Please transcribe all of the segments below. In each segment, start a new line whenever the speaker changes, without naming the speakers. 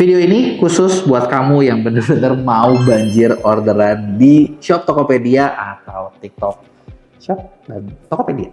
Video ini khusus buat kamu yang bener-bener mau banjir orderan di Shop Tokopedia atau TikTok Shop dan Tokopedia.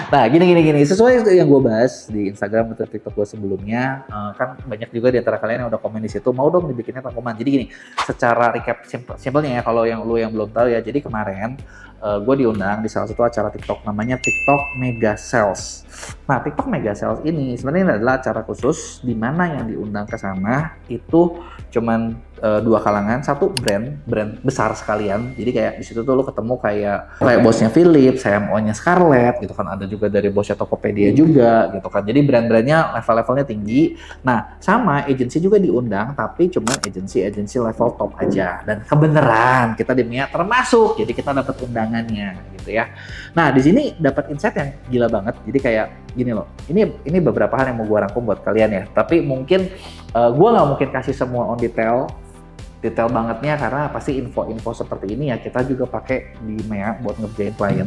Nah, gini. Sesuai yang gue bahas di Instagram atau TikTok gue sebelumnya, kan banyak juga di antara kalian yang udah komen di situ, mau dong dibikinnya rangkuman. Jadi gini, secara recap simpelnya ya, kalau yang belum tahu ya, jadi kemarin gue diundang di salah satu acara TikTok namanya TikTok Mega Sales. Nah, TikTok Mega Sales ini sebenarnya adalah acara khusus di mana yang diundang ke sana itu cuman dua kalangan, satu brand besar sekalian. Jadi kayak di situ tuh lo ketemu kayak bosnya Philips, CMO-nya Scarlett gitu kan, ada juga dari bosnya Tokopedia juga gitu kan. Jadi brand-brandnya level-levelnya tinggi. Nah, sama agensi juga diundang, tapi cuman agensi level top aja. Dan kebenaran kita di MIA termasuk, jadi kita dapat undangannya gitu ya. Nah, di sini dapat insight yang gila banget. Jadi kayak gini loh, ini beberapa hal yang mau gue rangkum buat kalian ya. Tapi mungkin gue nggak mungkin kasih semua on detail bangetnya, karena pasti info-info seperti ini ya kita juga pakai di MEA buat ngerjain klien.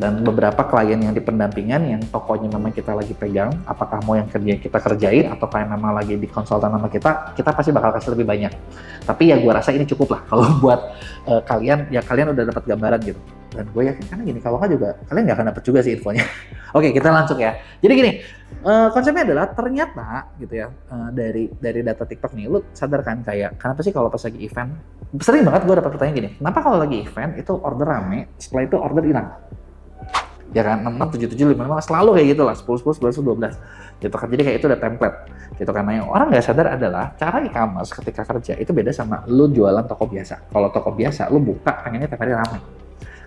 Dan beberapa klien yang di pendampingan yang tokonya memang kita lagi pegang, apakah mau yang kita kerjain atau kayak memang lagi di konsultan sama kita pasti bakal kasih lebih banyak. Tapi ya gue rasa ini cukup lah kalau buat kalian udah dapat gambaran gitu. Dan gue yakin karena gini, kalau nggak juga kalian nggak akan dapat juga sih infonya. Oke, kita langsung ya. Jadi gini, konsepnya adalah ternyata gitu ya, dari data TikTok nih, lu sadar kan kayak kenapa sih kalau pas lagi event, sering banget gue dapat pertanyaan gini, kenapa kalau lagi event itu order rame, setelah itu order hilang? Ya kan, 66, 77, 55, selalu kayak gitu lah, 10, 11, 12 gitu kan. Jadi kayak itu udah template gitu kan. Nah, yang orang nggak sadar adalah cara e-commerce ketika kerja itu beda sama lu jualan toko biasa. Kalau toko biasa lu buka pengennya tiap hari rame.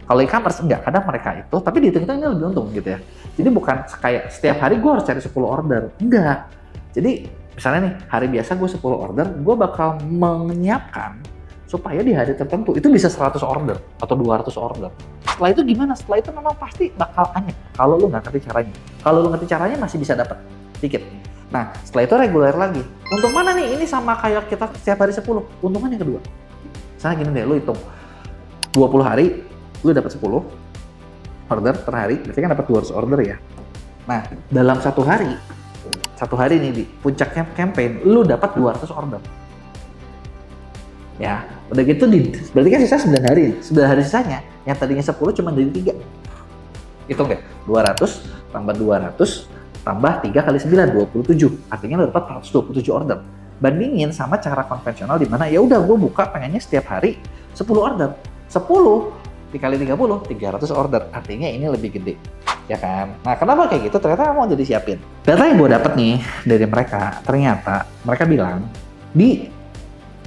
Kalau e-commerce enggak, kadang mereka itu, tapi dihitung-hitung ini lebih untung gitu ya. Jadi bukan kayak setiap hari gue harus cari 10 order, enggak. Jadi misalnya nih, hari biasa gue 10 order, gue bakal menyiapkan supaya di hari tertentu itu bisa 100 order atau 200 order. Setelah itu gimana? Setelah itu memang pasti bakal aneh kalau lu nggak ngerti caranya. Kalau lu ngerti caranya masih bisa dapat dikit. Nah, setelah itu reguler lagi. Untung mana nih? Ini sama kayak kita setiap hari 10. Untungan yang kedua. Misalnya gini deh, lu hitung 20 hari lu dapat 10 order per hari, berarti kan dapat 200 order ya. Nah, dalam satu hari nih di puncak campaign, lu dapat 200 order. Ya, udah gitu berarti kan sisa 9 hari. 9 hari sisanya, yang tadinya 10 cuma dari 3. Hitung deh, 200 tambah 200 tambah 3 kali 9, 27. Artinya lu dapat 127 order. Bandingin sama cara konvensional di mana ya udah gue buka pengennya setiap hari 10 order. 10 dikali 30, 300 order. Artinya ini lebih gede, ya kan? Nah, kenapa kayak gitu? Ternyata mau jadi siapin. Data yang gue dapet nih dari mereka, ternyata mereka bilang di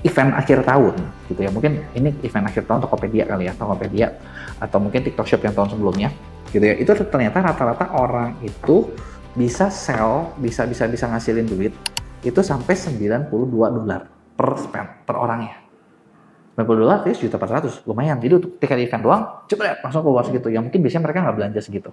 event akhir tahun, gitu ya. Mungkin ini event akhir tahun Tokopedia kali ya, Tokopedia atau mungkin TikTok Shop yang tahun sebelumnya, gitu ya. Itu ternyata rata-rata orang itu bisa sell, bisa ngasilin duit itu sampai $92 per spend per orangnya. $90 itu $1.400.000, lumayan. Jadi untuk tiket event doang, cepet langsung keluar segitu. Yang mungkin biasanya mereka nggak belanja segitu.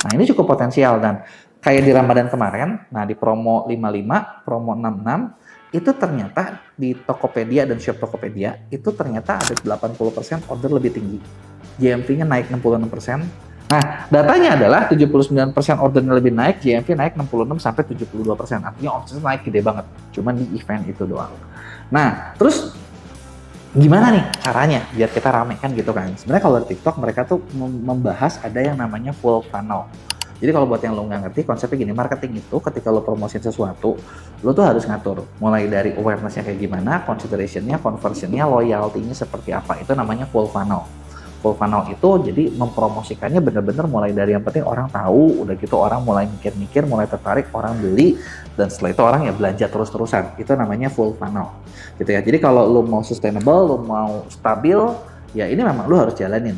Nah, ini cukup potensial. Dan kayak di Ramadan kemarin, nah di promo 55, promo 66, itu ternyata di Tokopedia dan Shop Tokopedia, itu ternyata ada 80% order lebih tinggi. GMV-nya naik 66%. Nah, datanya adalah 79% ordernya lebih naik, GMV naik 66-72%. Artinya omsetnya naik gede banget. Cuman di event itu doang. Nah, terus gimana nih caranya biar kita rame kan gitu kan. Sebenarnya kalau di TikTok mereka tuh membahas ada yang namanya full funnel. Jadi kalau buat yang lo nggak ngerti, konsepnya gini, marketing itu ketika lo promosiin sesuatu, lo tuh harus ngatur mulai dari awareness-nya kayak gimana, consideration-nya, conversion-nya, loyalty-nya seperti apa. Itu namanya full funnel. Full funnel itu jadi mempromosikannya bener-bener mulai dari yang penting orang tahu, udah gitu orang mulai mikir-mikir, mulai tertarik, orang beli, dan setelah itu orang ya belanja terus-terusan. Itu namanya full funnel gitu ya. Jadi kalau lo mau sustainable, lo mau stabil, ya ini memang lo harus jalanin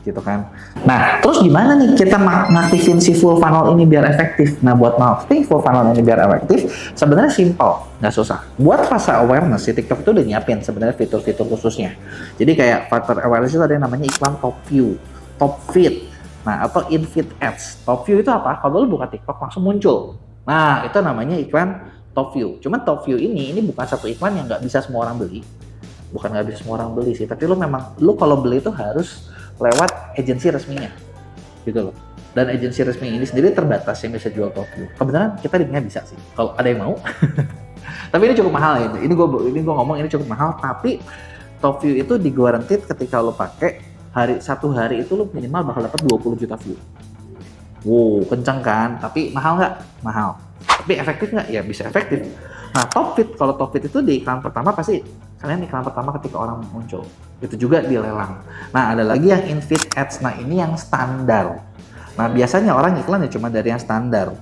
gitu kan. Nah, terus gimana nih kita ngaktifin si full funnel ini biar efektif? Nah, buat marketing full funnel ini biar efektif, sebenarnya simple, nggak susah. Buat fase awareness, si TikTok itu udah nyiapin sebenarnya fitur-fitur khususnya. Jadi kayak faktor awareness itu ada yang namanya iklan top view, top feed, nah atau in feed ads. Top view itu apa? Kalau lu buka TikTok langsung muncul. Nah, itu namanya iklan top view. Cuman top view ini bukan satu iklan yang nggak bisa semua orang beli. Bukan nggak bisa semua orang beli sih, tapi lu kalau beli itu harus lewat agensi resminya, gitu loh. Dan agensi resmi ini sendiri terbatas yang bisa jual top view. Kebetulan kita di bisa sih, kalau ada yang mau. Tapi ini cukup mahal ya. Ini gue ngomong ini cukup mahal, tapi top view itu di-guaranteed ketika lo pakai satu hari itu lo minimal bakal dapat 20 juta view. Wow, kencang kan? Tapi mahal nggak? Mahal. Tapi efektif nggak? Ya bisa efektif. Nah, kalau top fit itu di iklan pertama pasti kalian iklan pertama ketika orang muncul. Itu juga dilelang. Nah, ada lagi yang in-feed ads. Nah, ini yang standar. Nah, biasanya orang iklan ya cuma dari yang standar.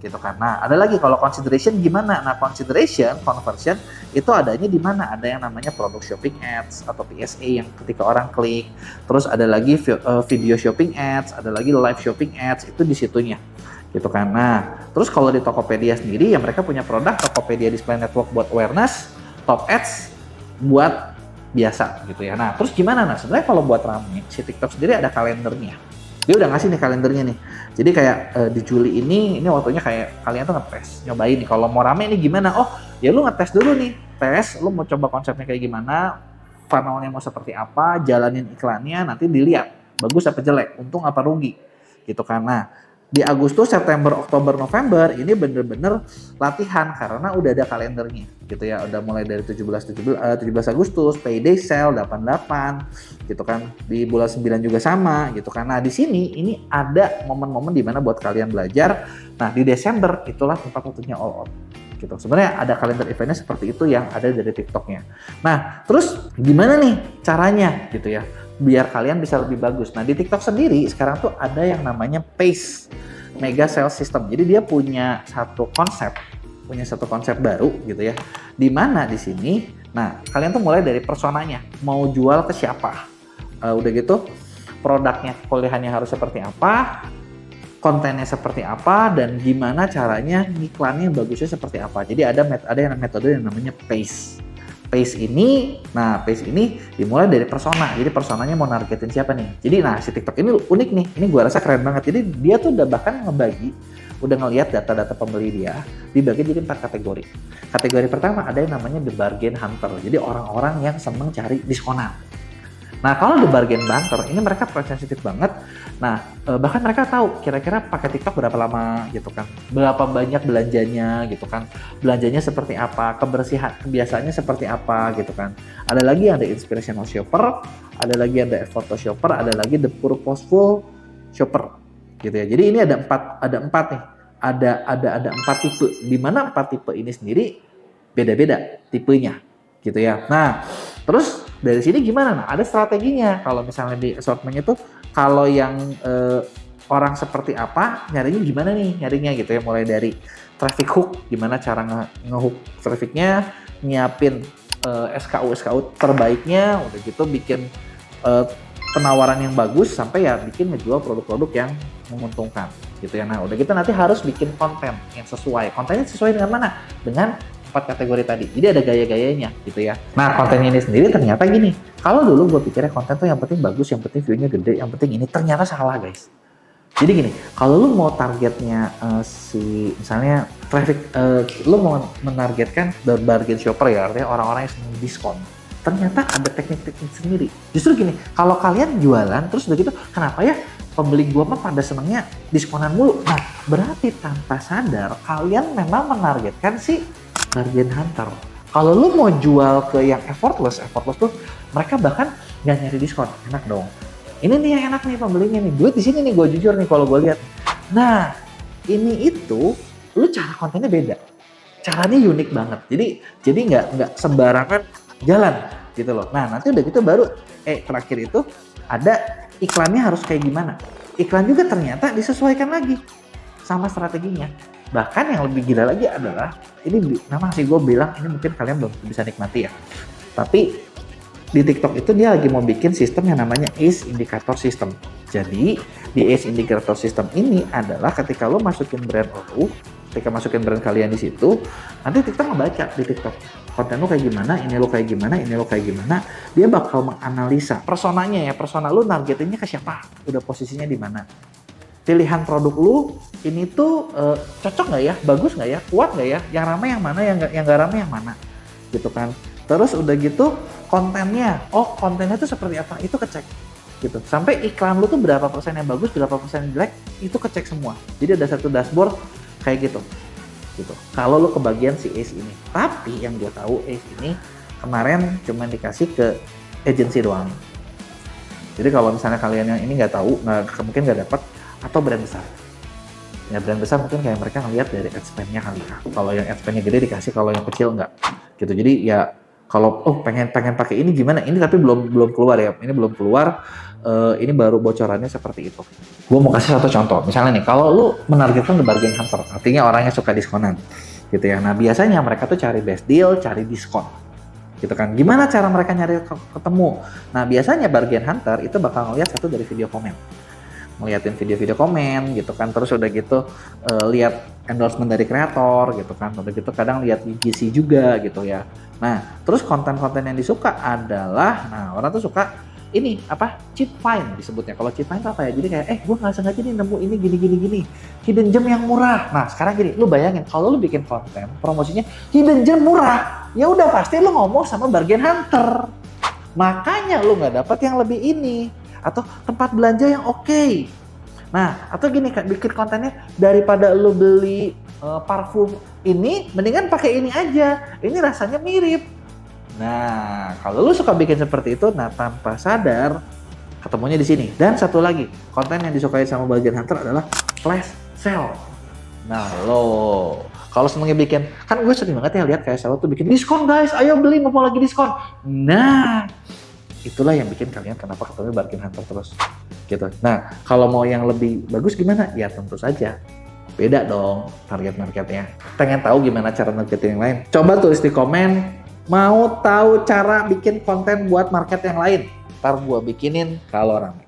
Gitu kan. Nah, ada lagi kalau consideration gimana? Nah, conversion itu adanya di mana? Ada yang namanya product shopping ads atau PSA yang ketika orang klik. Terus ada lagi video shopping ads, ada lagi live shopping ads, itu di situnya. Gitu kan. Nah, terus kalau di Tokopedia sendiri ya mereka punya produk Tokopedia Display Network buat awareness, top ads buat biasa gitu ya. Nah, terus gimana? Nah, sebenarnya kalau buat rame, si TikTok sendiri ada kalendernya. Dia udah ngasih nih kalendernya nih. Jadi kayak di Juli ini waktunya kayak kalian tuh ngetes, nyobain nih kalau mau rame nih gimana? Oh, ya lu ngetes dulu nih. Tes, lu mau coba konsepnya kayak gimana? Funnelnya mau seperti apa? Jalanin iklannya, nanti dilihat bagus apa jelek, untung apa rugi. Gitu kan. Nah, di Agustus, September, Oktober, November ini bener-bener latihan karena udah ada kalendernya gitu ya. Udah mulai dari 17 Agustus, payday sale 88 gitu kan. Di bulan 9 juga sama gitu kan. Nah, di sini ini ada momen-momen di mana buat kalian belajar. Nah, di Desember itulah tempat waktunya all out. Gitu. Sebenarnya ada kalender eventnya seperti itu yang ada dari TikToknya. Nah, terus gimana nih caranya gitu ya? Biar kalian bisa lebih bagus. Nah, di TikTok sendiri sekarang tuh ada yang namanya PACE, Mega Sales System. Jadi dia punya satu konsep baru gitu ya. Di mana di sini, nah kalian tuh mulai dari personanya, mau jual ke siapa, udah gitu produknya, kuliahannya harus seperti apa, kontennya seperti apa, dan gimana caranya iklannya bagusnya seperti apa. Jadi ada yang metode yang namanya PACE. PACE ini dimulai dari persona. Jadi personanya mau nargetin siapa nih. Jadi si TikTok ini unik nih. Ini gua rasa keren banget. Jadi dia tuh udah bahkan udah ngelihat data-data pembeli dia, dibagi jadi 4 kategori. Kategori pertama ada yang namanya the bargain hunter. Jadi orang-orang yang seneng cari diskonan. Nah, kalau the bargain banter, ini mereka sensitif banget. Nah, bahkan mereka tahu kira-kira pakai TikTok berapa lama gitu kan. Berapa banyak belanjanya gitu kan. Belanjanya seperti apa, kebiasaannya seperti apa gitu kan. Ada lagi yang the inspirational shopper, ada lagi yang the photo shopper, ada lagi the purposeful shopper gitu ya. Jadi ini ada empat nih. Ada 4 tipe. Di mana 4 tipe ini sendiri beda-beda tipenya gitu ya. Nah, terus dari sini gimana? Nah, ada strateginya. Kalau misalnya di assortment itu, kalau yang orang seperti apa, nyarinya gimana nih nyarinya gitu ya. Mulai dari traffic hook, gimana cara nge-hook trafficnya, nyiapin SKU terbaiknya, udah gitu bikin penawaran yang bagus, sampai ya bikin ngejual produk-produk yang menguntungkan gitu ya. Nah, udah gitu nanti harus bikin konten yang sesuai. Kontennya sesuai dengan mana? Dengan 4 kategori tadi. Jadi ada gaya-gayanya gitu ya. Nah, kontennya ini sendiri ternyata gini. Kalau dulu gue pikirnya konten tuh yang penting bagus, yang penting view-nya gede, yang penting ini. Ternyata salah, guys. Jadi gini, kalau lu mau targetnya misalnya traffic, lu mau menargetkan bargain shopper ya, artinya orang-orang yang senang diskon. Ternyata ada teknik-teknik sendiri. Justru gini, kalau kalian jualan terus udah gitu, kenapa ya pembeli gua mah pada senengnya diskonan mulu? Nah, berarti tanpa sadar kalian memang menargetkan si bargain hunter. Kalau lu mau jual ke yang effortless tuh mereka bahkan nggak nyari diskon, enak dong. Ini nih yang enak nih pembelinya nih, duit di sini nih, gue jujur nih kalau gue lihat. Nah, ini itu lu cara kontennya beda, caranya unik banget. Jadi nggak sembarangan jalan gitu loh. Nah, nanti udah gitu baru terakhir itu ada iklannya harus kayak gimana. Iklan juga ternyata disesuaikan lagi sama strateginya. Bahkan yang lebih gila lagi adalah, ini memang sih gue bilang ini mungkin kalian belum bisa nikmati ya. Tapi di TikTok itu dia lagi mau bikin sistem yang namanya ACE Indicator System. Jadi di ACE Indicator System ini adalah ketika lo masukin brand lo, ketika masukin brand kalian di situ, nanti TikTok ngebaca di TikTok konten lo kayak gimana, ini lo kayak gimana, ini lo kayak gimana. Dia bakal menganalisa personanya ya, persona lo nargetinnya ke siapa, udah posisinya di mana. Pilihan produk lu ini tuh cocok nggak ya, bagus nggak ya, kuat nggak ya, yang ramai yang mana, yang nggak ramai yang mana, gitu kan. Terus udah gitu kontennya, kontennya tuh seperti apa, itu kecek, gitu. Sampai iklan lu tuh berapa persen yang bagus, berapa persen yang jelek, itu kecek semua. Jadi ada satu dashboard kayak gitu. gitu. Kalau lu kebagian si Ace ini. Tapi yang gue tahu Ace ini kemarin cuma dikasih ke agency doang. Jadi kalau misalnya kalian yang ini nggak tahu, mungkin nggak dapat, atau brand besar. Ya brand besar mungkin kayak mereka ngeliat dari ad spend-nya kali ya. Kalau yang ad spend-nya gede dikasih, kalau yang kecil nggak. Gitu. Jadi ya kalau pengen pakai ini gimana? Ini tapi belum keluar ya. Ini belum keluar. Ini baru bocorannya seperti itu. Gue mau kasih satu contoh. Misalnya nih, kalau lu menargetkan the bargain hunter, artinya orangnya suka diskonan, gitu ya. Nah biasanya mereka tuh cari best deal, cari diskon, gitu kan. Gimana cara mereka nyari ketemu? Nah biasanya bargain hunter itu bakal ngeliat satu dari video komen, ngeliatin video-video komen, gitu kan. Terus udah gitu lihat endorsement dari kreator, gitu kan. Udah gitu kadang lihat UGC juga, gitu ya. Nah terus konten-konten yang disuka adalah, nah orang tuh suka ini apa, cheap find disebutnya. Kalau cheap find itu apa ya? Jadi kayak gue nggak sengaja nih nemu ini gini, hidden gem yang murah. Nah sekarang gini, lu bayangin kalau lu bikin konten promosinya hidden gem murah, ya udah pasti lu ngomong sama bargain hunter. Makanya lu nggak dapat yang lebih ini, atau tempat belanja yang oke. Nah atau gini, bikin kontennya daripada lu beli parfum ini, mendingan pakai ini aja. Ini rasanya mirip. Nah, kalau lu suka bikin seperti itu, nah tanpa sadar ketemunya di sini. Dan satu lagi, konten yang disukai sama bargain hunter adalah flash sale. Nah, kalau senengnya bikin, kan gue sering banget ya lihat kayak selalu tuh bikin diskon guys, ayo beli mau lagi diskon. Nah, itulah yang bikin kalian kenapa ketemu bargain hunter terus, gitu. Nah, kalau mau yang lebih bagus gimana? Ya tentu saja beda dong target marketnya. Pengen tahu gimana cara marketing yang lain? Coba tulis di komen. Mau tahu cara bikin konten buat market yang lain? Ntar gua bikinin kalau rame.